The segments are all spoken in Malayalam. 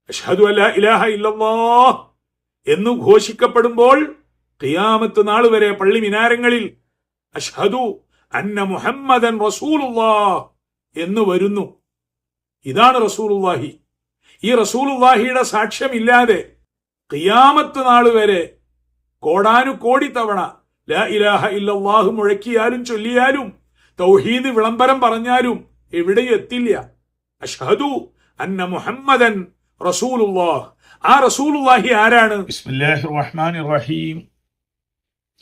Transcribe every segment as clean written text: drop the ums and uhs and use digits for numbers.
അഷ്ഹദു അല്ലാ ഇലാഹ ഇല്ലല്ലാഹ് എന്ന് ഘോഷിക്കപ്പെടുമ്പോൾ ഖിയാമത്ത് നാൾ വരെ പള്ളി മിനാരങ്ങളിൽ അഷ്ഹദു അന്ന മുഹമ്മദൻ റസൂലുള്ളാഹ് എന്ന് വരുന്നു. ഇതാണ് റസൂലുള്ളാഹി. ഈ റസൂലുള്ളാഹിയുടെ സാക്ഷ്യമില്ലാതെ ഖിയാമത്ത് നാൾ വരെ കോടാനുകോടി തവണ ലാ ഇലാഹ ഇല്ലല്ലാഹ് മുഴക്കിയാലും ചൊല്ലിയാലും തൗഹീദ് വിളംബരം പറഞ്ഞാലും എവിടെയും എത്തില്ല. അഷ്ഹദു അന്ന മുഹമ്മദൻ റസൂലുള്ളാഹ്. ആ റസൂലുള്ളാഹി ആരാണ്? ബിസ്മില്ലാഹിർ റഹ്മാനിർ റഹീം.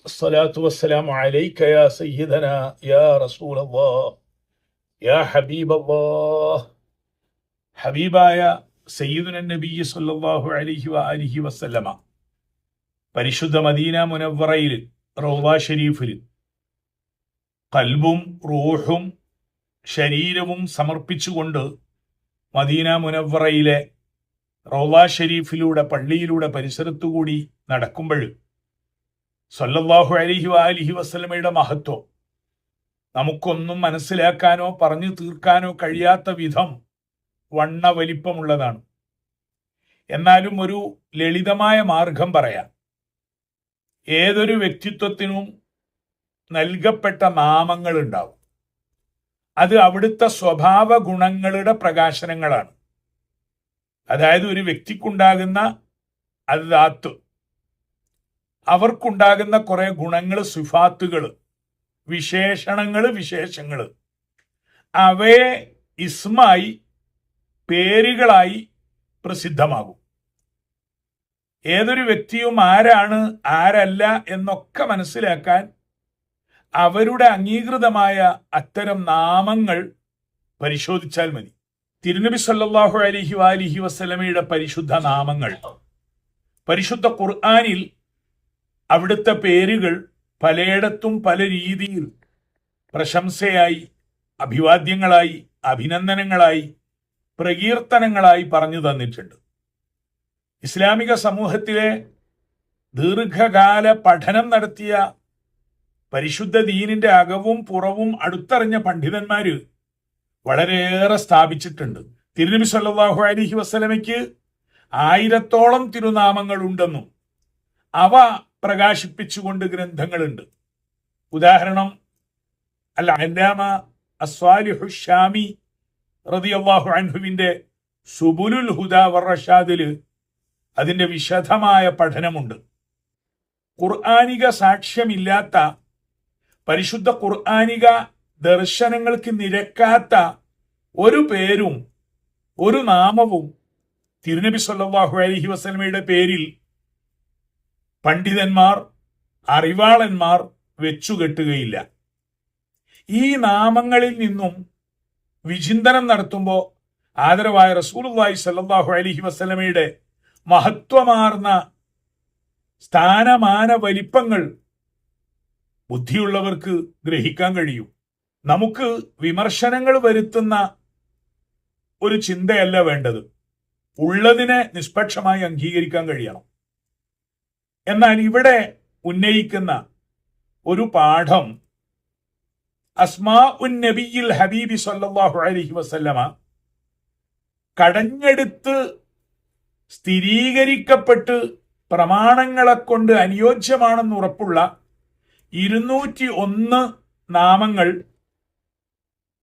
അസ്സലാത്തു വസ്സലാമു അലൈക യാ സയ്യിദനാ യാ റസൂലല്ലാഹ് യാ ഹബീബല്ലാഹ്. ഹബീബായ സയ്യിദുന നബി സല്ലല്ലാഹു അലൈഹി വആലിഹി വസല്ലമ പരിശുദ്ധ മദീന മുനവ്വറയിൽ റൗള ഷരീഫിൽ ഖൽബും റൂഹും ശരീരവും സമർപ്പിച്ചുകൊണ്ട് മദീന മുനവ്വറയിലെ റൗള ഷരീഫിലൂടെ പള്ളിയിലൂടെ പരിസരത്തുകൂടി നടക്കുമ്പോൾ സല്ലല്ലാഹു അലൈഹി വആലിഹി വസല്ലമയുടെ മഹത്വം നമുക്കൊന്നും മനസ്സിലാക്കാനോ പറഞ്ഞു തീർക്കാനോ കഴിയാത്ത വിധം വണ്ണ വലിപ്പമുള്ളതാണ്. എന്നാലും ഒരു ലളിതമായ മാർഗം പറയാം. ഏതൊരു വ്യക്തിത്വത്തിനും നൽകപ്പെട്ട നാമങ്ങൾ ഉണ്ടാവും. അത് അവിടുത്തെ സ്വഭാവ ഗുണങ്ങളുടെ പ്രകാശനങ്ങളാണ്. അതായത് ഒരു വ്യക്തിക്കുണ്ടാകുന്ന അദാത്ത്, അവർക്കുണ്ടാകുന്ന കുറെ ഗുണങ്ങൾ, സിഫാത്തുകൾ, വിശേഷങ്ങൾ, അവയെ ഇസ്മായി, പേരുകളായി പ്രസിദ്ധമാകും. ഏതൊരു വ്യക്തിയും ആരാണ് ആരല്ല എന്നൊക്കെ മനസ്സിലാക്കാൻ അവരുടെ അംഗീകൃതമായ അത്തരം നാമങ്ങൾ പരിശോധിച്ചാൽ മതി. തിരുനബി സല്ലല്ലാഹു അലൈഹി വആലിഹി വസല്ലമയുടെ പരിശുദ്ധ നാമങ്ങൾ പരിശുദ്ധ ഖുർആനിൽ അവിടുത്തെ പേരുകൾ പലയിടത്തും പല രീതിയിൽ പ്രശംസയായി, അഭിവാദ്യങ്ങളായി, അഭിനന്ദനങ്ങളായി, പ്രകീർത്തനങ്ങളായി പറഞ്ഞു തന്നിട്ടുണ്ട്. ഇസ്ലാമിക സമൂഹത്തിലെ ദീർഘകാല പഠനം നടത്തിയ പരിശുദ്ധ ദീനിന്റെ അകവും പുറവും അടുത്തറിഞ്ഞ പണ്ഡിതന്മാര് വളരെയേറെ സ്ഥാപിച്ചിട്ടുണ്ട്. തിരുനബി സല്ലല്ലാഹു അലൈഹി വസല്ലമയ്ക്ക് 1000-ഓളം തിരുനാമങ്ങൾ ഉണ്ടെന്നും അവ പ്രകാശിപ്പിച്ചുകൊണ്ട് ഗ്രന്ഥങ്ങളുണ്ട്. ഉദാഹരണം അൽ-അല്ലാമ അസ്വാലിഹു ഷാമി റളിയല്ലാഹു അൻഹുവിന്റെ സുബുലുൽ ഹുദാ വർ-റഷാദിൽ അതിന്റെ വിശദമായ പഠനമുണ്ട്. ഖുർആനിക സാക്ഷ്യമില്ലാത്ത, പരിശുദ്ധ ഖുർആനിക ദർശനങ്ങൾക്ക് നിരക്കാത്ത ഒരു പേരും ഒരു നാമവും തിരുനബി സല്ലല്ലാഹു അലൈഹി വസല്ലമയുടെ പേരിൽ പണ്ഡിതന്മാർ, അറിവാളന്മാർ വെച്ചുകെട്ടുകയില്ല. ഈ നാമങ്ങളിൽ നിന്നും വിചിന്തനം നടത്തുമ്പോൾ ആദരവായ റസൂലുള്ളാഹി സ്വല്ലല്ലാഹു അലൈഹി വസല്ലമയുടെ മഹത്വമാർന്ന സ്ഥാനമാന വലിപ്പങ്ങൾ ബുദ്ധിയുള്ളവർക്ക് ഗ്രഹിക്കാൻ കഴിയും. നമുക്ക് വിമർശനങ്ങൾ വരുത്തുന്ന ഒരു ചിന്തയല്ല വേണ്ടത്. ഉള്ളതിനെ നിഷ്പക്ഷമായി അംഗീകരിക്കാൻ കഴിയണം. എന്നാൽ ഇവിടെ ഉന്നയിക്കുന്ന ഒരു പാഠം അസ്മാഉൻ നബിയിൽ ഹബീബി സല്ലല്ലാഹു അലൈഹി വസല്ലമ കടഞ്ഞെടുത്ത് സ്ഥിരീകരിക്കപ്പെട്ട് പ്രമാണങ്ങളെ കൊണ്ട് അനുയോജ്യമാണെന്ന് ഉറപ്പുള്ള 201 നാമങ്ങൾ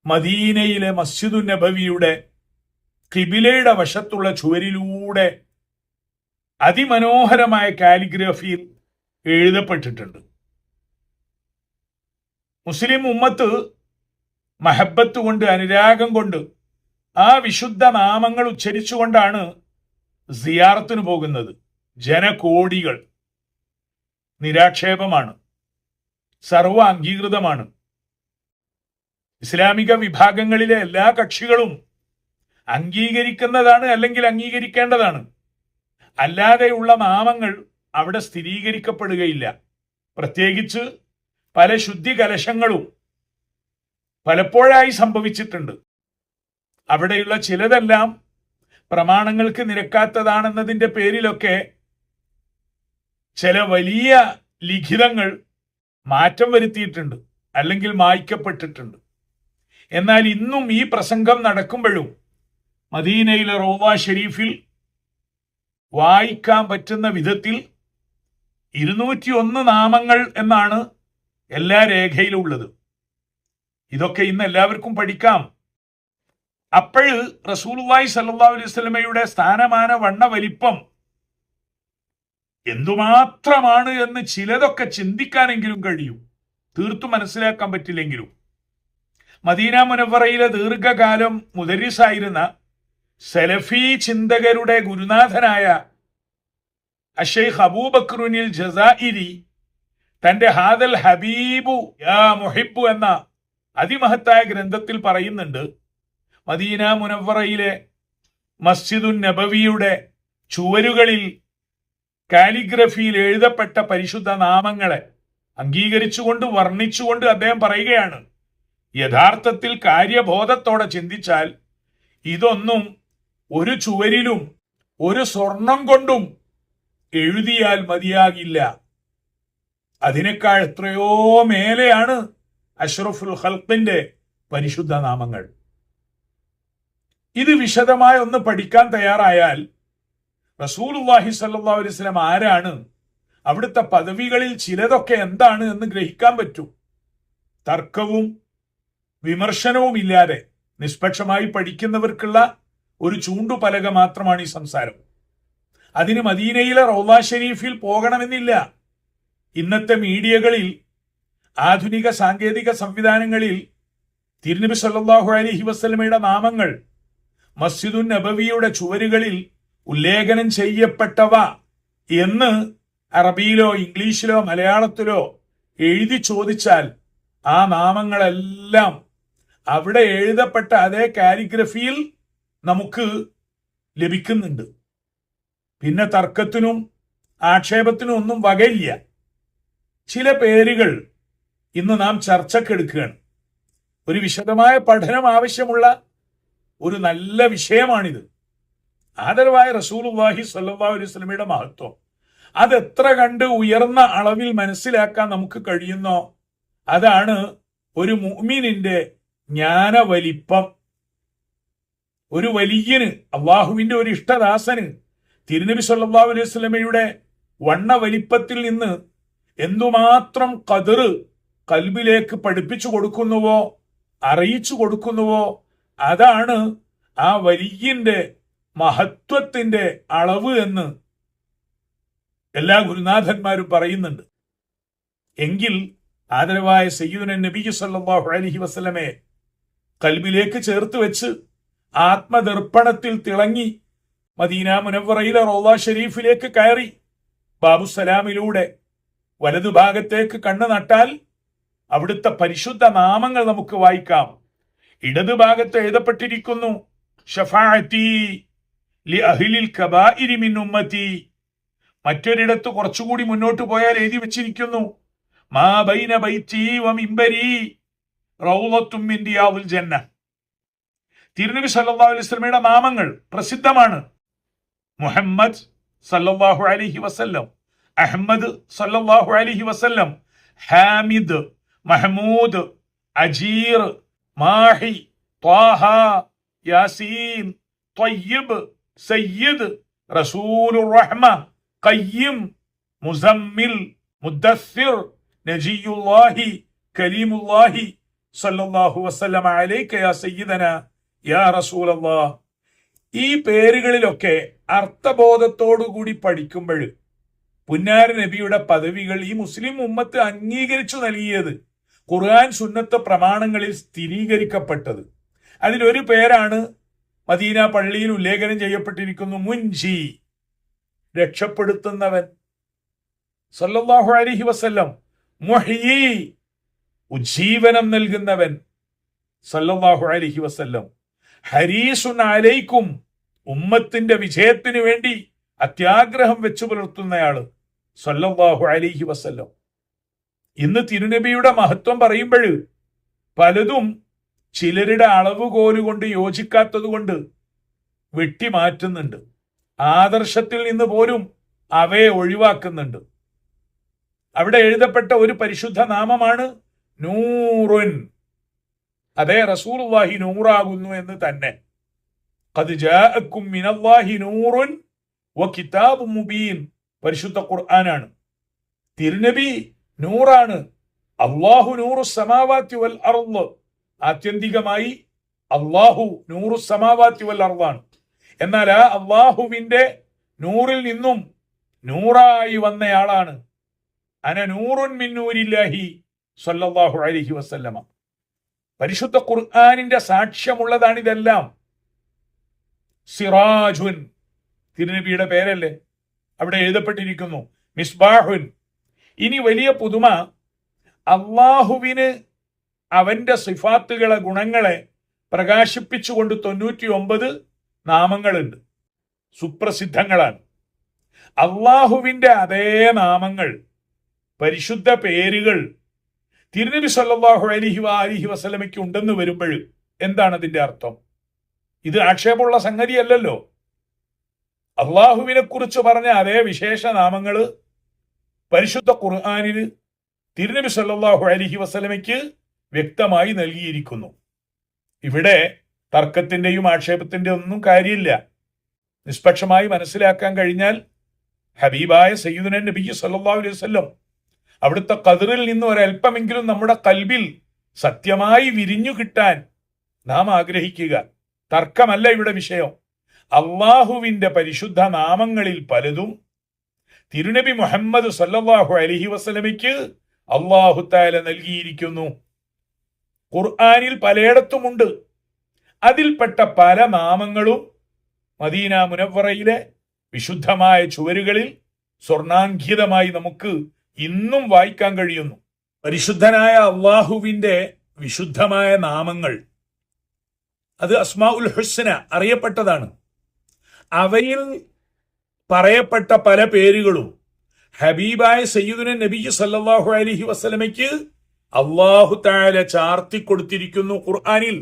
മദീനയിലെ മസ്ജിദുൻ നബവിയുടെ ഖിബിലയുടെ വശത്തുള്ള ചുവരിലൂടെ അതിമനോഹരമായ കാലിഗ്രഫിയിൽ എഴുതപ്പെട്ടിട്ടുണ്ട്. മുസ്ലിം ഉമ്മത്ത് മഹബത്ത് കൊണ്ട്, അനുരാഗം കൊണ്ട് ആ വിശുദ്ധ നാമങ്ങൾ ഉച്ചരിച്ചുകൊണ്ടാണ് സിയാറത്തിന് പോകുന്നത്. ജനകോടികൾ. നിരാക്ഷേപമാണ്, സർവ അംഗീകൃതമാണ്. ഇസ്ലാമിക വിഭാഗങ്ങളിലെ എല്ലാ കക്ഷികളും അംഗീകരിക്കുന്നതാണ്, അല്ലെങ്കിൽ അംഗീകരിക്കേണ്ടതാണ്. അല്ലാതെയുള്ള നാമങ്ങൾ അവിടെ സ്ഥിരീകരിക്കപ്പെടുകയില്ല. പ്രത്യേകിച്ച് പല ശുദ്ധി കലശങ്ങളും പലപ്പോഴായി സംഭവിച്ചിട്ടുണ്ട്. അവിടെയുള്ള ചിലതെല്ലാം പ്രമാണങ്ങൾക്ക് നിരക്കാത്തതാണെന്നതിന്റെ പേരിലൊക്കെ ചില വലിയ ലിഖിതങ്ങൾ മാറ്റം വരുത്തിയിട്ടുണ്ട്, അല്ലെങ്കിൽ മായ്ക്കപ്പെട്ടിട്ടുണ്ട്. എന്നാൽ ഇന്നും ഈ പ്രസംഗം നടക്കുമ്പോഴും മദീനയിലെ റൗള ഷരീഫിൽ വായിക്കാൻ പറ്റുന്ന വിധത്തിൽ 201 നാമങ്ങൾ എന്നാണ് എല്ലാ രേഖയിലുള്ളത്. ഇതൊക്കെ ഇന്ന് എല്ലാവർക്കും പഠിക്കാം. അപ്പോഴ് റസൂലുള്ളാഹി സ്വല്ലല്ലാഹു അലൈഹി വസല്ലമയുടെ സ്ഥാനമാന വണ്ണ വലിപ്പം എന്തുമാത്രമാണ് എന്ന് ചിലതൊക്കെ ചിന്തിക്കാനെങ്കിലും കഴിയും. തീർത്തും മനസ്സിലാക്കാൻ പറ്റില്ലെങ്കിലും മദീന മുനവ്വറയിലെ ദീർഘകാലം മുദരിസായിരുന്ന സലഫി ചിന്തകരുടെ ഗുരുനാഥനായ അഷൈഖ് അബൂബക്റുനിൽ ജസാഇരി തന്റെ ഹാദൽ ഹബീബു യാ മുഹിബ്ബു എന്ന അതിമഹത്തായ ഗ്രന്ഥത്തിൽ പറയുന്നുണ്ട്, മദീന മുനവ്വറയിലെ മസ്ജിദുൻ നബവിയുടെ ചുവരുകളിൽ കാലിഗ്രഫിയിൽ എഴുതപ്പെട്ട പരിശുദ്ധ നാമങ്ങളെ അംഗീകരിച്ചുകൊണ്ട് വർണ്ണിച്ചുകൊണ്ട് അദ്ദേഹം പറയുകയാണ്, യഥാർത്ഥത്തിൽ കാര്യബോധത്തോടെ ചിന്തിച്ചാൽ ഇതൊന്നും ഒരു ചുവരിലും ഒരു സ്വർണം കൊണ്ടും എഴുതിയാൽ മതിയാകില്ല. അതിനേക്കാൾ എത്രയോ മേലെയാണ് അഷ്റഫുൽ ഖൽഖിന്റെ പരിശുദ്ധ നാമങ്ങൾ. ഇത് വിശദമായി ഒന്ന് പഠിക്കാൻ തയ്യാറായാൽ റസൂലുള്ളാഹി സ്വല്ലല്ലാഹു അലൈഹി വസല്ലം ആരാണ്, അവിടുത്തെ പദവികളിൽ ചിലതൊക്കെ എന്താണ് എന്ന് ഗ്രഹിക്കാൻ പറ്റും. തർക്കവും വിമർശനവും ഇല്ലാതെ നിഷ്പക്ഷമായി പഠിക്കുന്നവർക്കുള്ള ഒരു ചൂണ്ടുപലക മാത്രമാണ് ഈ സംസാരം. അതിന് മദീനയിലെ റൗള ഷരീഫിൽ പോകണമെന്നില്ല. ഇന്നത്തെ മീഡിയകളിൽ, ആധുനിക സാങ്കേതിക സംവിധാനങ്ങളിൽ തിരുനബി സല്ലല്ലാഹു അലൈഹി വസല്ലമയുടെ നാമങ്ങൾ മസ്ജിദുൻ നബവിയുടെ ചുവരുകളിൽ ഉല്ലേഖനം ചെയ്യപ്പെട്ടവ എന്ന് അറബിയിലോ ഇംഗ്ലീഷിലോ മലയാളത്തിലോ എഴുതി ചോദിച്ചാൽ ആ നാമങ്ങളെല്ലാം അവിടെ എഴുതപ്പെട്ട അതേ കാലിഗ്രഫിയിൽ നമുക്ക് ലഭിക്കുന്നുണ്ട്. പിന്നെ തർക്കത്തിനും ആക്ഷേപത്തിനും ഒന്നും വകയില്ല. ചില പേരുകൾ ഇന്ന് നാം ചർച്ചക്കെടുക്കുകയാണ്. ഒരു വിശദമായ പഠനം ആവശ്യമുള്ള ഒരു നല്ല വിഷയമാണിത്. ആദരവായ റസൂലുള്ളാഹി സ്വല്ലല്ലാഹു അലൈഹി വസല്ലമയുടെ മഹത്വം അതെത്ര കണ്ട് ഉയർന്ന അളവിൽ മനസ്സിലാക്കാൻ നമുക്ക് കഴിയുന്നോ അതാണ് ഒരു മുഅ്മിനിന്റെ ജ്ഞാനവലിപ്പം. ഒരു വലിയന്, അള്ളാഹുവിന്റെ ഒരു ഇഷ്ടദാസന് തിരുനബി സല്ലല്ലാഹു അലൈഹി വസല്ലമയുടെ വണ്ണ വലിപ്പത്തിൽ നിന്ന് എന്തുമാത്രം ഖദർ കൽബിലേക്ക് പഠിപ്പിച്ചു കൊടുക്കുന്നുവോ, അറിയിച്ചു കൊടുക്കുന്നുവോ, അതാണ് ആ വലിയന്റെ മഹത്വത്തിന്റെ അളവ് എന്ന് എല്ലാ ഗുരുനാഥന്മാരും പറയുന്നുണ്ട്. എങ്കിൽ ആദരവായ സയ്യിദുന നബി സല്ലല്ലാഹു അലൈഹി വസല്ലമയെ കൽബിലേക്ക് ചേർത്ത് വെച്ച് ആത്മദർപ്പണത്തിൽ തിളങ്ങി മദീന മുനവ്വറയിലെ റൗള ഷരീഫിലേക്ക് കയറി ബാബുസലാമിലൂടെ വലതുഭാഗത്തേക്ക് കണ്ണു നട്ടാൽ അവിടുത്തെ പരിശുദ്ധ നാമങ്ങൾ നമുക്ക് വായിക്കാം. ഇടതുഭാഗത്ത് എഴുതപ്പെട്ടിരിക്കുന്നു, ഷഫാഅത്തി ലി അഹ്ലിൽ കബാഇരി മിൻ ഉമ്മത്തി. മറ്റൊരിടത്ത് കുറച്ചുകൂടി മുന്നോട്ട് പോയാൽ എഴുതി വെച്ചിരിക്കുന്നു, മാ ബൈന ബൈത്തി വ മിംബരി റൗളത്തും മിൻ റിയാദിൽ ജന്ന. തിരുനബി സല്ലല്ലാഹു അലൈഹി വസല്ലമയുടെ നാമങ്ങൾ പ്രസിദ്ധമാണ്. മുഹമ്മദ് സല്ലല്ലാഹു അലൈഹി വസല്ലം, അഹ്മദ് സല്ലല്ലാഹു അലൈഹി വസല്ലം, ഹാമിദ്, മഹ്മൂദ്, അജീർ, മാഹി, ത്വാഹ, യാസീൻ, ത്വയ്യിബ്, സയ്യിദ്, റസൂലുർ റഹ്മ, ഖയ്യിം, മുസമ്മിൽ, മുദ്ദസ്സിർ, നജിയുല്ലാഹി, കലീമുല്ലാഹി സല്ലല്ലാഹു വസല്ലമ അലൈക യാ സയ്യിദനാ യാ റസൂലല്ലാഹ്. ഈ പേരുകളിലൊക്കെ അർത്ഥബോധത്തോടുകൂടി പഠിക്കുമ്പോൾ പുന്നാര നബിയുടെ പദവികൾ ഈ മുസ്ലിം ഉമ്മത്ത് അംഗീകരിച്ചു നൽകിയത് ഖുർആൻ സുന്നത്ത് പ്രമാണങ്ങളിൽ സ്ഥിരീകരിക്കപ്പെട്ടത്. അതിലൊരു പേരാണ് മദീന പള്ളിയിൽ ഉല്ലേഖനം ചെയ്യപ്പെട്ടിരിക്കുന്നു, മുൻജി, രക്ഷപ്പെടുത്തുന്നവൻ. സല്ലല്ലാഹു അലൈഹി വസല്ലം, മുഹ്യി, ഉജ്ജീവനം നൽകുന്നവൻ. സല്ലല്ലാഹു അലൈഹി വസല്ലം, ഹരീസുൻ അലൈക്കും, ഉമ്മത്തിന്റെ വിജയത്തിന് വേണ്ടി അത്യാഗ്രഹം വെച്ചു പുലർത്തുന്നയാള്. സല്ലല്ലാഹു അലൈഹി വസല്ലം. ഇന്ന് തിരുനബിയുടെ മഹത്വം പറയുമ്പോൾ പലതും ചിലരുടെ അളവുകോലുകൊണ്ട് യോജിക്കാത്തത് കൊണ്ട് വെട്ടിമാറ്റുന്നുണ്ട്. ആദർശത്തിൽ നിന്ന് പോലും അവയെ ഒഴിവാക്കുന്നുണ്ട്. അവിടെ എഴുതപ്പെട്ട ഒരു പരിശുദ്ധ നാമമാണ് നൂറുൻ. അതേ, റസൂലുള്ളാഹി നൂറാകുന്നു എന്ന് തന്നെ. ഖദ് ജാഅക്കും മിനല്ലാഹി നൂറുൻ വ കിതാബു മുബീൻ പരിശുദ്ധ ഖുർആനാണ്. തിരുനബി നൂറാണ്. അല്ലാഹു നൂറു സമാവാത്തി വൽ അർള്, ആത്യന്തികമായി അല്ലാഹു നൂറു സമാവാത്തി വൽ അർളാണ്. എന്നാൽ ആ അല്ലാഹുവിന്റെ നൂറിൽ നിന്നും നൂറായി വന്നയാളാണ് അന നൂറുൻ മിൻ നൂരില്ലാഹി സ്വല്ലല്ലാഹു അലൈഹി വസല്ലമ. പരിശുദ്ധ ഖുർആനിന്റെ സാക്ഷ്യമുള്ളതാണിതെല്ലാം. സിറാജുൻ തിരുനബിയുടെ പേരല്ലേ അവിടെ എഴുതപ്പെട്ടിരിക്കുന്നു. മിസ്ബാഹുൻ. ഇനി വലിയ പുതുമ, അള്ളാഹുവിന് അവന്റെ സിഫാത്തുകളെ, ഗുണങ്ങളെ പ്രകാശിപ്പിച്ചുകൊണ്ട് 99 നാമങ്ങളുണ്ട്, സുപ്രസിദ്ധങ്ങളാണ്. അള്ളാഹുവിന്റെ അതേ നാമങ്ങൾ, പരിശുദ്ധ പേരുകൾ തിരുനബി സല്ലല്ലാഹു അലൈഹി വസല്ലമയ്ക്ക് ഉണ്ടെന്ന് വരുമ്പോൾ എന്താണ് അതിന്റെ അർത്ഥം? ഇത് ആക്ഷേപമുള്ള സംഗതിയല്ലല്ലോ. അള്ളാഹുവിനെ കുറിച്ച് പറഞ്ഞ അതേ വിശേഷ നാമങ്ങള് പരിശുദ്ധ ഖുർആനിൽ തിരുനബി സല്ലല്ലാഹു അലൈഹി വസല്ലമയ്ക്ക് വ്യക്തമായി നൽകിയിരിക്കുന്നു. ഇവിടെ തർക്കത്തിന്റെയും ആക്ഷേപത്തിന്റെയും ഒന്നും കാര്യമില്ല. നിഷ്പക്ഷമായി മനസ്സിലാക്കാൻ കഴിഞ്ഞാൽ ഹബീബായ സയ്യിദുന നബി സല്ലല്ലാഹു അലൈഹി വസല്ലം അവിടുത്തെ ഖദറിൽ നിന്ന് ഒരൽപ്പമെങ്കിലും നമ്മുടെ കൽബിൽ സത്യമായി വിരിഞ്ഞു കിട്ടാൻ നാം ആഗ്രഹിക്കുക. തർക്കമല്ല ഇവിടെ വിഷയം. അള്ളാഹുവിന്റെ പരിശുദ്ധ നാമങ്ങളിൽ പലതും തിരുനബി മുഹമ്മദ് സല്ലല്ലാഹു അലൈഹി വസല്ലമയ്ക്ക് അല്ലാഹു തആല നൽകിയിരിക്കുന്നു. ഖുർആനിൽ പലയിടത്തുമുണ്ട്. അതിൽപ്പെട്ട പല നാമങ്ങളും മദീന മുനവ്വറയിലെ വിശുദ്ധമായ ചുവരുകളിൽ സ്വർണാങ്കിതമായി നമുക്ക് ഇന്നും വായിക്കാൻ കഴിയുന്നു. പരിശുദ്ധനായ അള്ളാഹുവിന്റെ വിശുദ്ധമായ നാമങ്ങൾ അത് അസ്മാഉൽ ഹുസ്ന അറിയപ്പെട്ടതാണ്. അവയിൽ പറയപ്പെട്ട പല പേരുകളും ഹബീബായ സയ്യിദുന നബി സല്ലല്ലാഹു അലൈഹി വസല്ലമയ്ക്ക് അല്ലാഹു തആല ചാർത്തി കൊടുത്തിരിക്കുന്നു ഖുർആനിൽ.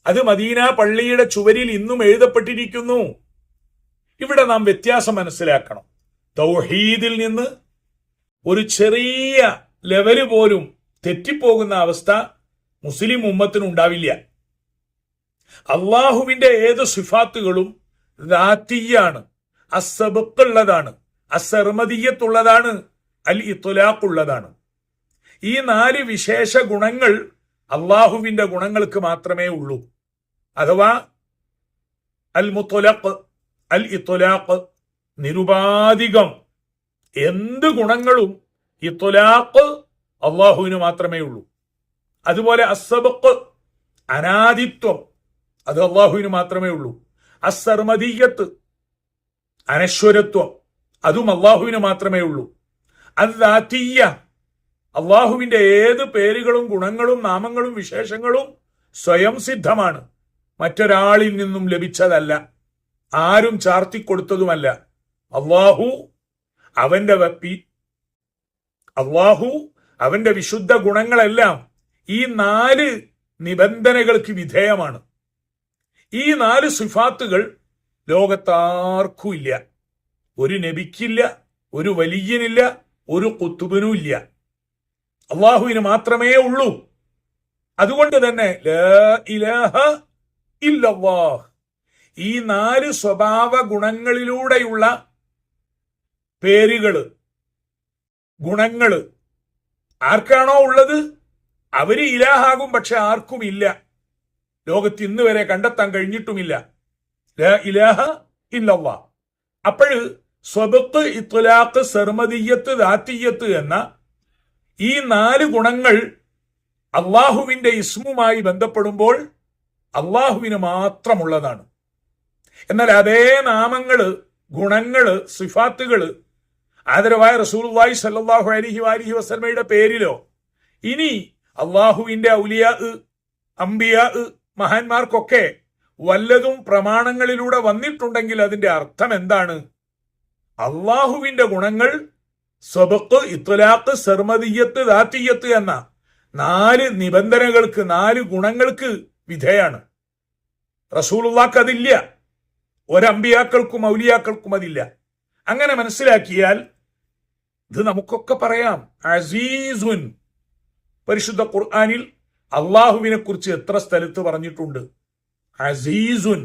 അത് മദീന പള്ളിയുടെ ചുവരിൽ ഇന്നും എഴുതപ്പെട്ടിരിക്കുന്നു. ഇവിടെ നാം വ്യത്യാസം മനസ്സിലാക്കണം. തൗഹീദിൽ നിന്ന് ഒരു ചെറിയ ലെവല് പോലും തെറ്റിപ്പോകുന്ന അവസ്ഥ മുസ്ലിം ഉമ്മത്തിനുണ്ടാവില്ല. അള്ളാഹുവിന്റെ ഏത് സിഫാത്തുകളും ദാത്തിയാണ്, അസ്സബഖുള്ളതാണ്, അസ്സർമദിയത്തുള്ളതാണ്, അൽ ഇത്ലാഖുള്ളതാണ്. ഈ 4 വിശേഷ ഗുണങ്ങൾ അള്ളാഹുവിന്റെ ഗുണങ്ങൾക്ക് മാത്രമേ ഉള്ളൂ. അഥവാ അൽ മുത്ലഖ്, അൽ ഇത്ലാഖ്, നിരുപാധികം എന്ത് ഗുണങ്ങളും ഇത്ലാഖ് അള്ളാഹുവിന് മാത്രമേ ഉള്ളൂ. അതുപോലെ അസ്സബഖ്, അനാദിത്വം, അത് അള്ളാഹുവിന് മാത്രമേ ഉള്ളൂ. അസ്സർമദിയത്ത്, അനശ്വരത്വം, അതും അള്ളാഹുവിന് മാത്രമേ ഉള്ളൂ. അദ്ദാത്തിയ്യ, അള്ളാഹുവിന്റെ ഏത് പേരുകളും ഗുണങ്ങളും നാമങ്ങളും വിശേഷങ്ങളും സ്വയം സിദ്ധമാണ്, മറ്റൊരാളിൽ നിന്നും ലഭിച്ചതല്ല, ആരും ചാർത്തിക്കൊടുത്തതുമല്ല. അള്ളാഹു അവന്റെ വിശുദ്ധ ഗുണങ്ങളെല്ലാം ഈ 4 നിബന്ധനകൾക്ക് വിധേയമാണ്. ഈ 4 സിഫാത്തുകൾ ലോകത്താർക്കും ഇല്ല. ഒരു നബിക്കില്ല, ഒരു വലിയനില്ല, ഒരു ഖുതുബിനും ഇല്ല. അള്ളാഹുവിന് മാത്രമേ ഉള്ളൂ. അതുകൊണ്ട് തന്നെ ലാ ഇലാഹ ഇല്ലല്ലാഹ്, ഈ 4 സ്വഭാവ ഗുണങ്ങളിലൂടെയുള്ള പേരുകള്, ഗുണങ്ങള് ആർക്കാണോ ഉള്ളത് അവര് ഇലാഹാകും. പക്ഷെ ആർക്കും ഇല്ല, ലോകത്ത് ഇന്ന് വരെ കണ്ടെത്താൻ കഴിഞ്ഞിട്ടുമില്ല. ലാ ഇലാഹ ഇല്ലല്ലാഹ്. അപ്പോഴ് സ്വബത്ത്, ഇത്ലാഖ്, സർമദിയത്ത്, ദാത്തിയ്യത്ത് എന്ന ഈ 4 ഗുണങ്ങൾ അള്ളാഹുവിന്റെ ഇസ്മുമായി ബന്ധപ്പെടുമ്പോൾ അള്ളാഹുവിന് മാത്രമുള്ളതാണ്. എന്നാൽ അതേ നാമങ്ങള്, ഗുണങ്ങള്, സിഫാത്തുകള് ആദരവായ റസൂലുള്ളാഹി സ്വല്ലല്ലാഹു അലൈഹി വസല്ലമയുടെ പേരിലോ ഇനി അള്ളാഹുവിന്റെ ഔലിയാ, അംബിയാ, മഹാന്മാർക്കൊക്കെ വല്ലതും പ്രമാണങ്ങളിലൂടെ വന്നിട്ടുണ്ടെങ്കിൽ അതിന്റെ അർത്ഥം എന്താണ്? അള്ളാഹുവിന്റെ ഗുണങ്ങൾ സബഖ്, ഇത്ലാഖ്, സർമദിയത്ത്, ദാത്തിയ്യത്ത് എന്ന 4 നിബന്ധനകൾക്ക്, 4 ഗുണങ്ങൾക്ക് വിധേയാണ്. റസൂലുള്ളാഹ്ക്ക് അതില്ല, ഒരമ്പിയാക്കൾക്കും ഔലിയാക്കൾക്കും അതില്ല. അങ്ങനെ മനസ്സിലാക്കിയാൽ ഇത് നമുക്കൊക്കെ പറയാം. അസീസുൻ, പരിശുദ്ധ ഖുർആനിൽ അള്ളാഹുവിനെ കുറിച്ച് എത്ര സ്ഥലത്ത് പറഞ്ഞിട്ടുണ്ട്? അസീസുൻ.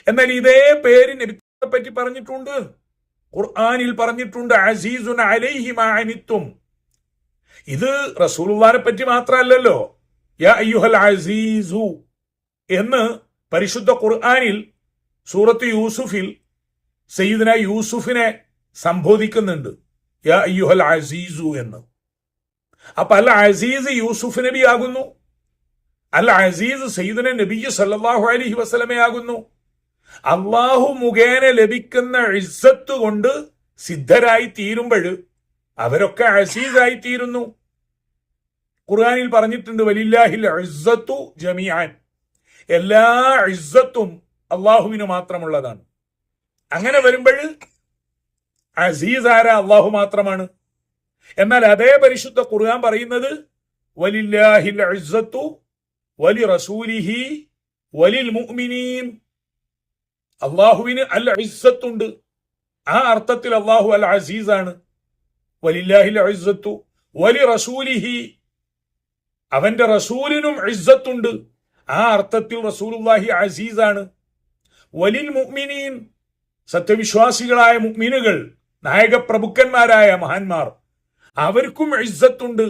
എന്നാൽ ഇതേ പേര് നബിയെ പറ്റി പറഞ്ഞിട്ടുണ്ട്, ഖുർആനിൽ പറഞ്ഞിട്ടുണ്ട്, അസീസുൻ അലൈഹി മാ അനിത്തും. ഇത് റസൂലുള്ളാഹിനെ പറ്റി മാത്രമല്ലല്ലോ, യാ അയ്യുഹൽ അസീസു എന്ന് പരിശുദ്ധ ഖുർആനിൽ സൂറത്ത് യൂസുഫിൽ സയ്യിദുന യൂസുഫിനെ സംബോധിക്കുന്നുണ്ട്, യാ അയ്യുഹൽ അസീസു എന്ന്. അപ്പൊ അൽ അസീസ് യൂസുഫ് നബി ആകുന്നു, അൽ അസീസ് സയ്യിദുന നബി സല്ലല്ലാഹു അലൈഹി വസല്ലമയാകുന്നു. അള്ളാഹു മുഖേന ലഭിക്കുന്ന ഇസ്സത്ത് കൊണ്ട് സിദ്ധരായി തീരുമ്പോൾ അവരൊക്കെ അസീസായി തീരുന്നു. ഖുർആനിൽ പറഞ്ഞിട്ടുണ്ട്, വലില്ലാഹിൽ ഇസ്സത്തു ജമീഅൻ, എല്ലാ ഇസ്സത്തും അള്ളാഹുവിന് മാത്രമുള്ളതാണ്. അങ്ങനെ വരുമ്പോൾ അസീസ് ആരാ? അള്ളാഹു മാത്രമാണ്. എന്നാൽ അതേ പരിശുദ്ധ ഖുർആൻ പറയുന്നത് വലില്ലാഹിൽ ഇസ്സത്തു വലി റസൂലിഹി വലിൽ മുഅ്മിനീൻ. അള്ളാഹുവിന് അൽ ഇസ്സത്തുണ്ട്, ആ അർത്ഥത്തിൽ അള്ളാഹു അൽ അസീസാണ്. വലില്ലാഹിൽ ഇസ്സത്തു വലി റസൂലിഹി, അവന്റെ റസൂലിനും ഇസ്സത്തുണ്ട്, ആ അർത്ഥത്തിൽ റസൂലുള്ളാഹി അസീസാണ്. വലിൽ മുഅ്മിനീൻ, സത്യവിശ്വാസികളായ മുഅ്മിനുകൾ, നായകപ്രഭുക്കന്മാരായ മഹാന്മാർ, അവർക്കും ഇസ്സത്തുണ്ട്,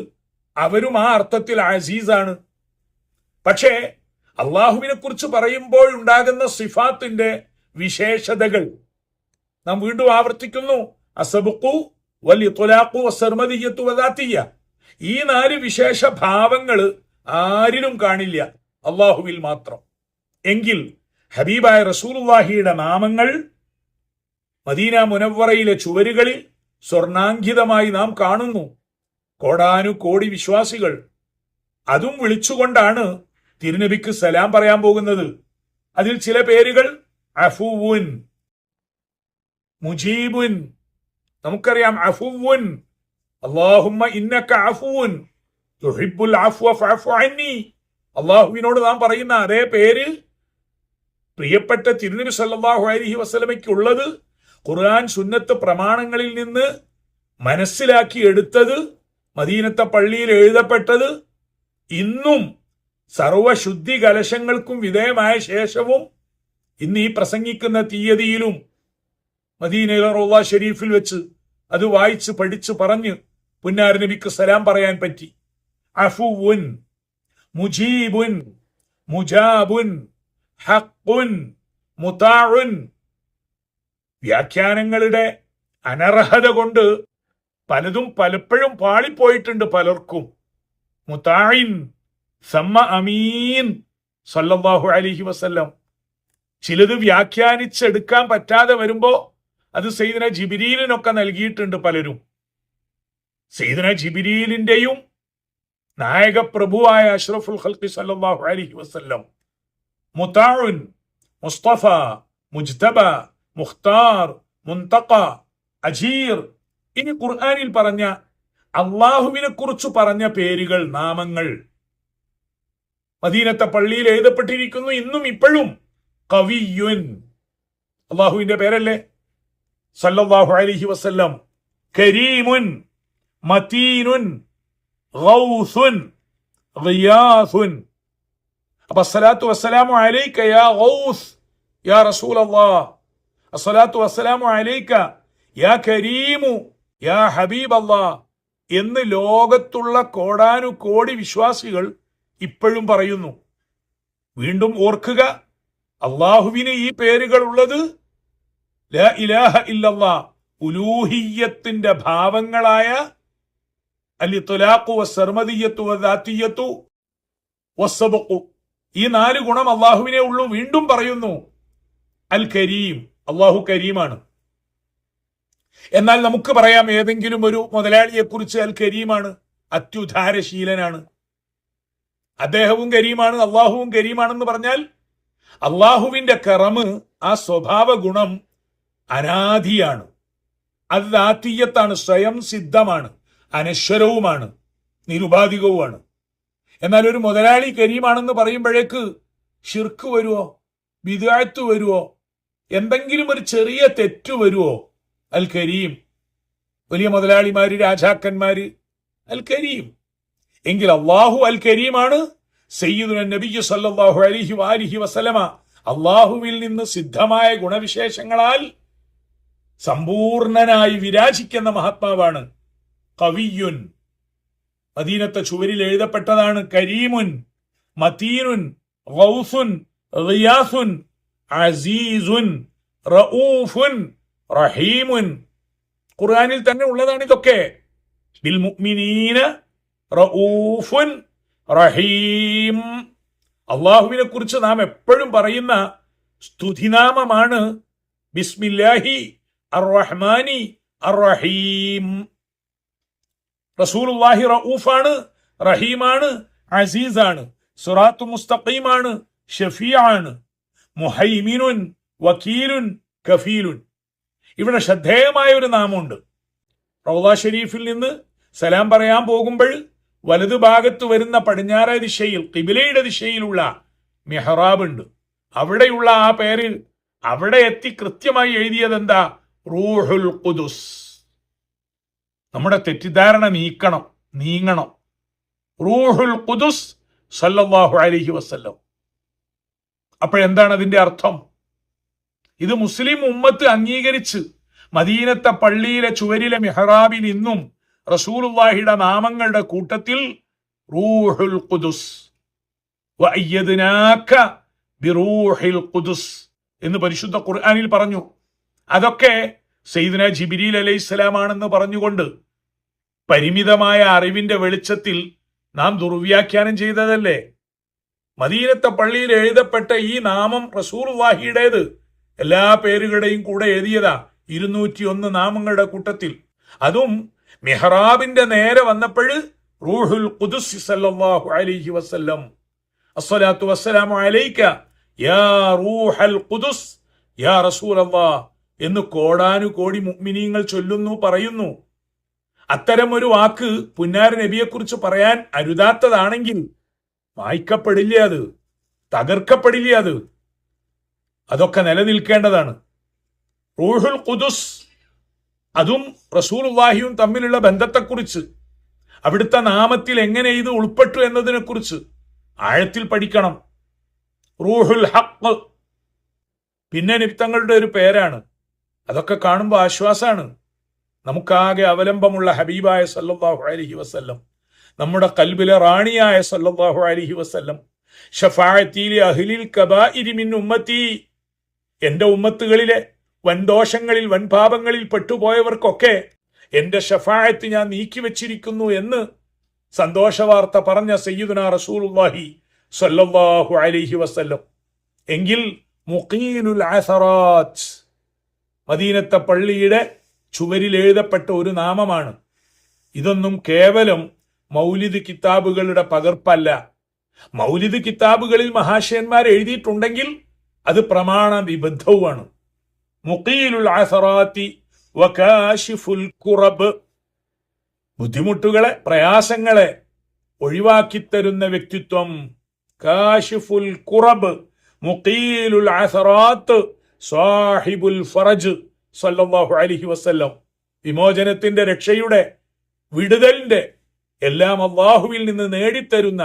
അവരും ആ അർത്ഥത്തിൽ അസീസാണ്. പക്ഷേ അള്ളാഹുവിനെ കുറിച്ച് പറയുമ്പോൾ ഉണ്ടാകുന്ന സിഫാത്തിന്റെ വിശേഷതകൾ നാം വീണ്ടും ആവർത്തിക്കുന്നു. അസബുഖു വൽ ഇത്ലാഖു വസ്സർമദിയ്യത്തു വദാത്തിയ്യ, ഈ 4 വിശേഷ ഭാവങ്ങൾ ആരിലും കാണില്ല, അള്ളാഹുവിൽ മാത്രം. എങ്കിൽ ഹബീബായ റസൂലുള്ളാഹിയുടെ നാമങ്ങൾ മദീന മുനവ്വറയിലെ ചുവരുകളിൽ സ്വർണാങ്കിതമായി നാം കാണുന്നു. കോടാനുകോടി വിശ്വാസികൾ അതും വിളിച്ചുകൊണ്ടാണ് തിരുനബിക്ക് സലാം പറയാൻ പോകുന്നത്. അതിൽ ചില പേരുകൾ അഫുവുൻ, മുജീബുൻ. നമുക്കറിയാം അഫുവുൻ, അല്ലാഹുമ്മ ഇന്നക അഫുവുൻ തുഹിബ്ബുൽ അഫ്വ ഫഅഫു അന്നി. അള്ളാഹുവിനോട് നാം പറയുന്ന അതേ പേര് പ്രിയപ്പെട്ട തിരുനബി സല്ലല്ലാഹു അലൈഹി വസല്ലമയ്ക്കുള്ളത്, ഖുർആൻ സുന്നത്ത് പ്രമാണങ്ങളിൽ നിന്ന് മനസ്സിലാക്കി എടുത്തത്, മദീനത്തെ പള്ളിയിൽ എഴുതപ്പെട്ടത്, ഇന്നും സർവശുദ്ധി കലശങ്ങൾക്കും വിധേയമായ ശേഷവും ഇന്ന് ഈ പ്രസംഗിക്കുന്ന തീയതിയിലും മദീനയിലെ റൗള ഷരീഫിൽ വെച്ച് അത് വായിച്ച് പഠിച്ച് പറഞ്ഞ് പുന്നാര നബിക്ക് സലാം പറയാൻ പറ്റി. അഫുവുൻ, മുജീബുൻ, മുജാബുൻ, ഹഖുൻ, മുതാഉൻ. വ്യാഖ്യാനങ്ങളുടെ അനർഹത കൊണ്ട് പലതും പലപ്പോഴും പാളിപ്പോയിട്ടുണ്ട് പലർക്കും. മുതാഇൻ, സമ്മ അമീൻ സല്ലല്ലാഹു അലൈഹി വസല്ലം. ചിലത് വ്യാഖ്യാനിച്ചെടുക്കാൻ പറ്റാതെ വരുമ്പോ അത് സയ്യിദുന ജിബ്രീലിനൊക്കെ നൽകിയിട്ടുണ്ട് പലരും. സയ്യിദുന ജിബ്രീലിന്റെയും നായകപ്രഭുവായ അഷ്റഫുൽ ഖൽഖി സല്ലല്ലാഹു അലൈഹി വസല്ലം മുതാഉൻ, മുസ്തഫ, മുജ്തബ, മുഖ്താർ, മുന്തഖ, അജീർ. ഇനി ഖുർആനിൽ പറഞ്ഞ അള്ളാഹുവിനെ കുറിച്ച് പറഞ്ഞ പേരുകൾ, നാമങ്ങൾ മദീനത്തെ പള്ളിയിൽ എഴുതപ്പെട്ടിരിക്കുന്നു ഇന്നും ഇപ്പോഴും. ഖവിയ്യുൻ, അള്ളാഹുവിന്റെ പേരല്ലേ സല്ലല്ലാഹു അലൈഹി വസല്ലം. കരീമുൻ, മതീനുൻ, ഗൗസുൻ, ഗിയാസുൻ. അപ്പൊ അസ്സലാത്തു വസ്സലാമു അലൈക യാ ഗൗസ് യാ റസൂലല്ലാഹ്, അസ്സലാത്തു വസ്സലാമു അലൈക യാ കരീമു യാ ഹബീബല്ലാഹ് എന്ന് ലോകത്തുള്ള കോടാനുകോടി വിശ്വാസികൾ ഇപ്പോഴും പറയുന്നു. വീണ്ടും ഓർക്കുക, അള്ളാഹുവിന് ഈ പേരുകൾ ഉള്ളത് ലാ ഇലാഹ ഇല്ലല്ലാഹ്, ഉലൂഹിയ്യത്തിന്റെ ഭാവങ്ങളായ അൽ ഇത്ലാഖു വസ്സർമദിയ്യത്തു വദാത്തിയ്യത്തു വസ്സബഖു, ഈ 4 ഗുണം അള്ളാഹുവിനെ ഉള്ളൂ. വീണ്ടും പറയുന്നു അൽ കരീം, അള്ളാഹു കരീമാണ്. എന്നാൽ നമുക്ക് പറയാം ഏതെങ്കിലും ഒരു മുതലാളിയെ കുറിച്ച് അൽ കരീമാണ്, അത്യുദാരശീലനാണ്, അദ്ദേഹവും കരീമാണ്, അള്ളാഹുവും കരീമാണെന്ന് പറഞ്ഞാൽ അള്ളാഹുവിന്റെ കറമ്, ആ സ്വഭാവ ഗുണം അനാദിയാണ്, അത് ദാത്തീയത്താണ്, സ്വയം സിദ്ധമാണ്, അനശ്വരവുമാണ്, നിരുപാധികവുമാണ്. എന്നാൽ ഒരു മുതലാളി കരീമാണെന്ന് പറയുമ്പോഴേക്ക് ഷിർക്ക് വരുവോ, ബിദ്അത്ത് വരുവോ, എന്തെങ്കിലും ഒരു ചെറിയ തെറ്റ് വരുവോ? അൽ കരീം, വലിയ മുതലാളിമാര്, രാജാക്കന്മാര് അൽ കരീം. എങ്കിൽ അള്ളാഹു അൽ കരീമാണ്. സയ്യിദുന നബി സല്ലല്ലാഹു അലൈഹി വസല്ലമ അള്ളാഹുവിൽ നിന്ന് സിദ്ധമായ ഗുണവിശേഷങ്ങളാൽ സമ്പൂർണനായി വിരാജിക്കുന്ന മഹാത്മാവാണ്. കവിയുൻ, മദീനത്തെ ചുവരിൽ എഴുതപ്പെട്ടതാണ്. കരീമുൻ, മതീനുൻ, ഗൗസുൻ, റിയാസുൻ, അസീസുൻ, റഊഫുൻ, റഹീമുൻ. ഖുർആനിൽ തന്നെ ഉള്ളതാണ് ഇതൊക്കെ. ബിൽ മുഅ്മിനീന റഊഫുൻ റഹീം. അള്ളാഹുവിനെ കുറിച്ച് നാം എപ്പോഴും പറയുന്ന സ്തുതിനാമമാണ് ബിസ്മില്ലാഹി അർ-റഹ്മാനി അർ-റഹീം. റസൂലുള്ളാഹി റഊഫാണ്, റഹീമാണ്, അസീസാണ്, സിറാത്തു മുസ്തഖീമാണ്, ഷഫീആണ്, മുഹൈമിനുൻ, വക്കീലുൻ, കഫീലുൻ. ഇവിടെ ശ്രദ്ധേയമായ ഒരു നാമമുണ്ട്. റൗള ഷരീഫിൽ നിന്ന് സലാം പറയാൻ പോകുമ്പോൾ വലതുഭാഗത്ത് വരുന്ന പടിഞ്ഞാറേ ദിശയിൽ ഖിബിലയുടെ ദിശയിലുള്ള മിഹ്റാബ് ഉണ്ട്. അവിടെയുള്ള ആ പേരിൽ അവിടെ എത്തി കൃത്യമായി എഴുതിയത് എന്താ? റൂഹുൽ ഖുദുസ്. നമ്മുടെ തെറ്റിദ്ധാരണ നീങ്ങണം. റൂഹുൽ ഖുദുസ് സല്ലല്ലാഹു അലൈഹി വസല്ലം. അപ്പോഴെന്താണ് അതിന്റെ അർത്ഥം? ഇത് മുസ്ലിം ഉമ്മത്ത് അംഗീകരിച്ച് മദീനത്തെ പള്ളിയിലെ ചുവരിലെ മിഹ്റാബിൽ ഇന്നും റസൂലുള്ളാഹിയുടെ നാമങ്ങളുടെ കൂട്ടത്തിൽ റൂഹുൽ ഖുദുസ് വഅയ്യദ്നാക ബിറൂഹിൽ ഖുദുസ് എന്ന് പരിശുദ്ധ ഖുർആനിൽ പറഞ്ഞു. അതൊക്കെ സയ്യിദുനാ ജിബ്രീൽ അലൈഹിസ്സലാമാണെന്ന് പറഞ്ഞുകൊണ്ട് പരിമിതമായ അറിവിന്റെ വെളിച്ചത്തിൽ നാം ദുർവ്യാഖ്യാനം ചെയ്തതല്ലേ. മദീനത്തെ പള്ളിയിൽ എഴുതപ്പെട്ട ഈ നാമം റസൂലുള്ളാഹിയുടേത് എല്ലാ പേരുകളുടെയും കൂടെ എഴുതിയതാ 201 നാമങ്ങളുടെ കൂട്ടത്തിൽ. അതും മിഹ്റാബിന്റെ നേരെ വന്നപ്പോൾ റൂഹുൽ ഖുദുസ് സല്ലല്ലാഹു അലൈഹി വസല്ലം, അസ്സലാത്തു വസ്സലാമു അലൈക യാ റൂഹൽ ഖുദുസ് യാ റസൂലല്ലാഹ് എന്ന് കോടാനുകോടി മുഅ്മിനീങ്ങൾ ചൊല്ലുന്നു, പറയുന്നു. അത്തരം ഒരു വാക്ക് പുന്നാര നബിയെക്കുറിച്ച് പറയാൻ അരുതാത്തതാണെങ്കിൽ വായിക്കപ്പെടില്ല, അത് തകർക്കപ്പെടില്ല. അതൊക്കെ നിലനിൽക്കേണ്ടതാണ്. റൂഹുൽ ഖുദുസ് അതും റസൂലുള്ളാഹിയും തമ്മിലുള്ള ബന്ധത്തെക്കുറിച്ച്, അവിടുത്തെ നാമത്തിൽ എങ്ങനെ ഇത് ഉൾപ്പെട്ടു എന്നതിനെ കുറിച്ച് ആഴത്തിൽ പഠിക്കണം. റൂഹുൽ ഹഖ് പിന്നെ നിമിത്തങ്ങളുടെ ഒരു പേരാണ്. അതൊക്കെ കാണുമ്പോൾ ആശ്വാസമാണ്. നമുക്കാകെ അവലംബമുള്ള ഹബീബായ സല്ലല്ലാഹു അലൈഹി വസല്ലം, നമ്മുടെ കൽബിലെ റാണിയായ സല്ലല്ലാഹു അലൈഹി വസല്ലം, ഷഫാഅത്തി ലി അഹ്ലിൽ കബാഇരി മിൻ ഉമ്മത്തി, എന്റെ ഉമ്മത്തുകളിലെ വൻദോഷങ്ങളിൽ വൻപാപങ്ങളിൽ പെട്ടുപോയവർക്കൊക്കെ എന്റെ ഷഫാഅത്ത് ഞാൻ നീക്കിവെച്ചിരിക്കുന്നു എന്ന് സന്തോഷവാർത്ത പറഞ്ഞ സയ്യിദുനാ റസൂലുള്ളാഹി സ്വല്ലല്ലാഹു അലൈഹി വസല്ലം. എങ്കിൽ മുഖീലുൽ അസറാത്ത് മദീനത്തെ പള്ളിയുടെ ചുവരിൽ എഴുതപ്പെട്ട ഒരു നാമമാണ്. ഇതൊന്നും കേവലം മൗലിദ് കിതാബുകളുടെ പകർപ്പല്ല. മൗലിദ് കിതാബുകളിൽ മഹാശയന്മാർ എഴുതിയിട്ടുണ്ടെങ്കിൽ അത് പ്രമാണ വിബദ്ധവുമാണ്. മുഖീലുൽ അസറാത്തി വകാശിഫുൽ കുറബ്, ബുദ്ധിമുട്ടുകളെ പ്രയാസങ്ങളെ ഒഴിവാക്കിത്തരുന്ന വ്യക്തിത്വം. കാശിഫുൽ കുറബ് മുഖീലുൽ അസറാത്ത് സാഹിബുൽ ഫറജ് സല്ലല്ലാഹു അലൈഹി വസല്ലം. വിമോചനത്തിന്റെ, രക്ഷയുടെ, വിടുതലിന്റെ എല്ലാം അല്ലാഹുവിൽ നിന്ന് നേടിത്തരുന്ന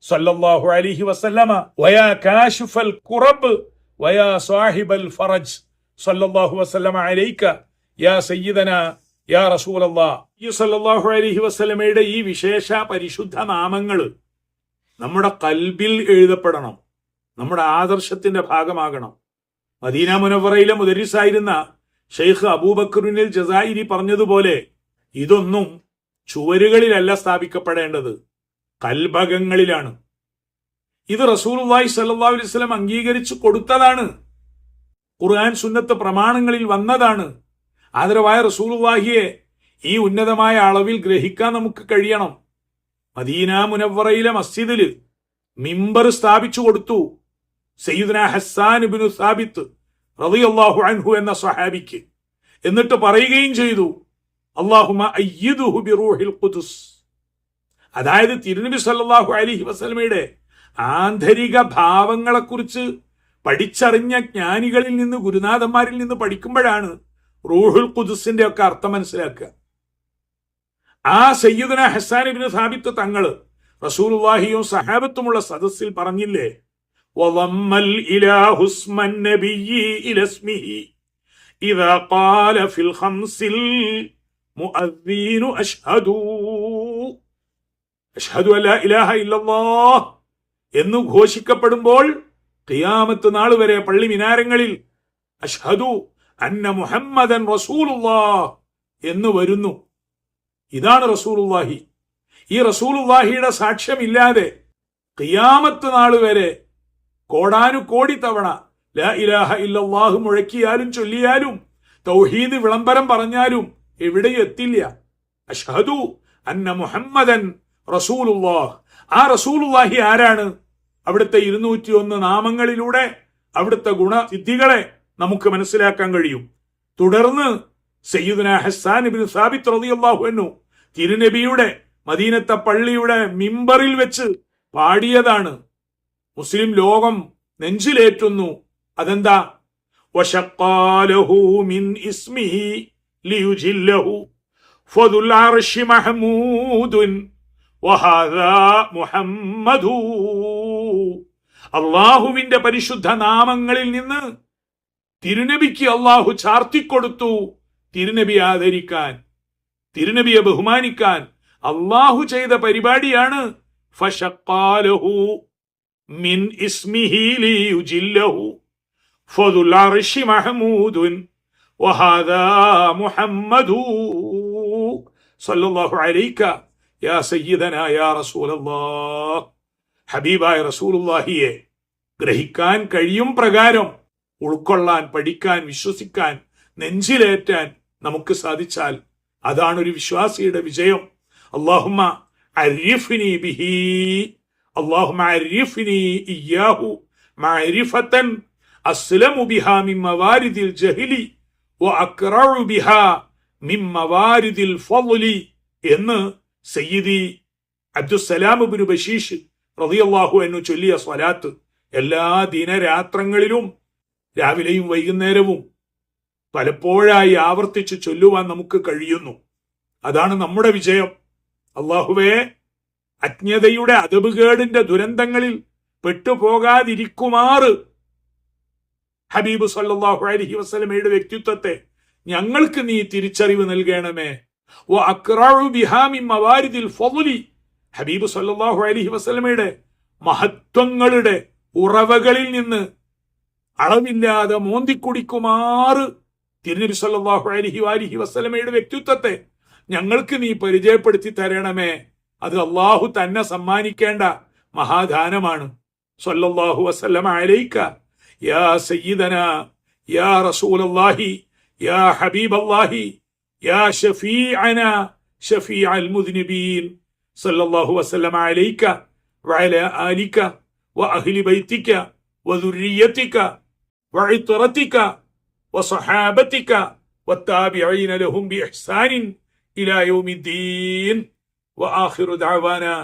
സല്ലല്ലാഹു അലൈഹി വസല്ലമ. വയാ കാശിഫൽ കുറബ് വയാ സാഹിബൽ ഫറജ് സല്ലല്ലാഹു വസല്ലമ അലൈക യാ സയ്യിദന യാ റസൂലല്ലാഹ് സല്ലല്ലാഹു അലൈഹി വസല്ലമയുടെ ഈ വിശേഷ പരിശുദ്ധ നാമങ്ങൾ നമ്മുടെ കൽബിൽ എഴുതപ്പെടണം, നമ്മുടെ ആദർശത്തിന്റെ ഭാഗമാകണം. മദീന മുനവ്വറയിലെ മുദരിസായിരുന്ന ഷെയ്ഖ് അബൂബക്കറുനിൽ ജസായിരി പറഞ്ഞതുപോലെ ഇതൊന്നും ചുവരുകളിലല്ല സ്ഥാപിക്കപ്പെടേണ്ടത്, കൽഭകങ്ങളിലാണ്. ഇത് റസൂലുള്ളാഹി സ്വല്ലല്ലാഹു അലൈഹി വസല്ലം അംഗീകരിച്ചു കൊടുത്തതാണ്. ഖുർആൻ സുന്നത്ത് പ്രമാണങ്ങളിൽ വന്നതാണ്. ആദരവായ റസൂലുള്ളാഹിയെ ഈ ഉന്നതമായ അളവിൽ ഗ്രഹിക്കാൻ നമുക്ക് കഴിയണം. മദീന മുനവ്വറയിലെ മസ്ജിദിൽ മിമ്പർ സ്ഥാപിച്ചു കൊടുത്തു സയ്യിദുനാ ഹസ്സാൻ ഇബ്നു സാബിത്ത് റളിയല്ലാഹു അൻഹു എന്ന സ്വഹാബിക്ക്. എന്നിട്ട് പറയുകയും ചെയ്തു, അല്ലാഹുമ്മ അയ്യിദുഹു ബിറൂഹിൽ ഖുദുസ്. അതായത് തിരുനബി സല്ലല്ലാഹു അലൈഹി വസല്ലമയുടെ ആന്തരിക ഭാവങ്ങളെക്കുറിച്ച് പഠിച്ചറിഞ്ഞ ജ്ഞാനികളിൽ നിന്ന്, ഗുരുനാഥന്മാരിൽ നിന്ന് പഠിക്കുമ്പോഴാണ് റൂഹുൽ ഖുദുസിന്റെ ഒക്കെ അർത്ഥം മനസ്സിലാക്കുക. ആ സയ്യിദുനാ ഹസ്സാൻ ഇബ്നു സാബിത്ത് തങ്ങള് റസൂലുള്ളാഹിയും സഹാബത്തുമുള്ള സദസ്സിൽ പറഞ്ഞില്ലേ, وضم الإله اسم النبي إلى اسمه إذا قال في الخمس المؤذن أشهد أن لا إله إلا الله എന്ന് ഘോഷിക്കപ്പെടുമ്പോൾ ഖിയാമത്ത് നാൾ വരെ പള്ളി മിനാരങ്ങളിൽ അഷ്ഹദു അന്ന മുഹമ്മദൻ റസൂലുള്ളാഹ് എന്ന് വരുന്നു. ഇതാണ് റസൂലുള്ളാഹി. ഈ റസൂലുള്ളാഹിയുടെ സാക്ഷ്യമില്ലാതെ ഖിയാമത്ത് നാൾ വരെ കോടാനുകോടി തവണ ലാ ഇലാഹ ഇല്ലല്ലാഹ് മുഴക്കിയാലും ചൊല്ലിയാലും തൗഹീദ് വിളംബരം പറഞ്ഞാലും എവിടെയും എത്തില്ല. അഷ്ഹദു അന്ന മുഹമ്മദൻ റസൂലുള്ളാഹ്. ആ റസൂലുള്ളാഹി ആരാണ്? അവിടുത്തെ 201 നാമങ്ങളിലൂടെ അവിടുത്തെ ഗുണസിദ്ധികളെ നമുക്ക് മനസ്സിലാക്കാൻ കഴിയും. തുടർന്ന് സയ്യിദുനാ ഹസ്സാൻ ഇബ്നു സാബിത്ത് റളിയല്ലാഹു അൻഹു തിരുനബിയുടെ മദീനത്തെ പള്ളിയുടെ മിമ്പറിൽ വെച്ച് പാടിയതാണ്. മുസ്ലിം ലോകം നെഞ്ചിലേറ്റുന്നു. അതെന്താ? വശഖാലഹു മിൻ ഇസ്മിഹി ലിയുജില്ലഹു ഫദുൽ അർശി മഹ്മൂദുൻ വഹാദാ മുഹമ്മദു. അള്ളാഹുവിന്റെ പരിശുദ്ധ നാമങ്ങളിൽ നിന്ന് തിരുനബിക്ക് അള്ളാഹു ചാർത്തിക്കൊടുത്തു. തിരുനബി ആദരിക്കാൻ, തിരുനബിയെ ബഹുമാനിക്കാൻ അള്ളാഹു ചെയ്ത പരിപാടിയാണ് ഫശഖാലഹു മിൻ ഇസ്മിഹി ലിയുജില്ലഹു ഫദുൽ അർശി മഹ്മൂദുൻ വഹാദാ മുഹമ്മദു സല്ലല്ലാഹു അലൈക യാ സയ്യിദനാ യാ റസൂലല്ലാഹ്. ഹബീബായ റസൂലുള്ളാഹിയെ ഗ്രഹിക്കാൻ കഴിയും പ്രകാരം ഉൾക്കൊള്ളാൻ, പഠിക്കാൻ, വിശ്വസിക്കാൻ, നെഞ്ചിലേറ്റാൻ നമുക്ക് സാധിച്ചാൽ അതാണ് ഒരു വിശ്വാസിയുടെ വിജയം. അല്ലാഹുമ്മ അരിഫ്നി ബിഹി, അല്ലാഹുമ്മ അരിഫ്നി ഇയ്യാഹു മഅരിഫതൻ അസ്ലമു ബിഹാ മിൻ മവാരിദിൽ ജഹ്ലി വഅക്റഉ ബിഹാ മിൻ മവാരിദിൽ ഫളി എന്ന് സയ്യിദി അബ്ദുസ്സലാം ഇബ്നു ബശീഷ് റളിയല്ലാഹു അൻഹു ചൊല്ലിയ സ്വലാത്ത് എല്ലാ ദിനരാത്രങ്ങളിലും രാവിലെയും വൈകുന്നേരവും പലപ്പോഴായി ആവർത്തിച്ച് ചൊല്ലുവാൻ നമുക്ക് കഴിയുന്നു. അതാണ് നമ്മുടെ വിജയം. അല്ലാഹുവേ, അജ്ഞതയുടെ അദബുകേടിന്റെ ദുരന്തങ്ങളിൽ പെട്ടുപോകാതിരിക്കുമാറ് ഹബീബ് സല്ലല്ലാഹു അലൈഹി വസല്ലമയുടെ വ്യക്തിത്വത്തെ ഞങ്ങൾക്ക് നീ തിരിച്ചറിവ് നൽകണമേ. വഅക്റഉ ബിഹാ മിൻ മവാരിദിൽ ഫളി, ഹബീബ് സല്ലല്ലാഹു അലൈഹി വസല്ലമയുടെ മഹത്വങ്ങളുടെ ഉറവകളിൽ നിന്ന് അളവില്ലാതെ മോന്തിക്കുടിക്കുമാറ് തിരുനബി സല്ലല്ലാഹു അലൈഹി വസല്ലമയുടെ വ്യക്തിത്വത്തെ ഞങ്ങൾക്ക് നീ പരിചയപ്പെടുത്തി തരണമേ. അത് അള്ളാഹു തന്നെ സമ്മാനിക്കേണ്ട മഹാദാനമാണ്. സല്ലല്ലാഹു വസല്ലമ അലൈക യാ സയ്യിദനാ യാ റസൂലല്ലാഹി യാ ഹബീബല്ലാഹി യാ ഷഫീഅനാ ഷഫീഅൽ മുദ്നിബീൻ സല്ലല്ലാഹു വസല്ലമ അലൈക വഅലാ ആലിക വഅഹ്ലി ബൈതിക വദുർരിയതിക വഇത്രതിക വസഹാബതിക വത്താബിഈന ലഹും ബിഇഹ്സാനിൻ ഇലാ യൗമിദ്ദീൻ വആഖിറു ദഅവാനാ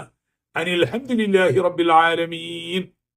അനിൽ ഹംദുലില്ലാഹി റബ്ബിൽ ആലമീൻ.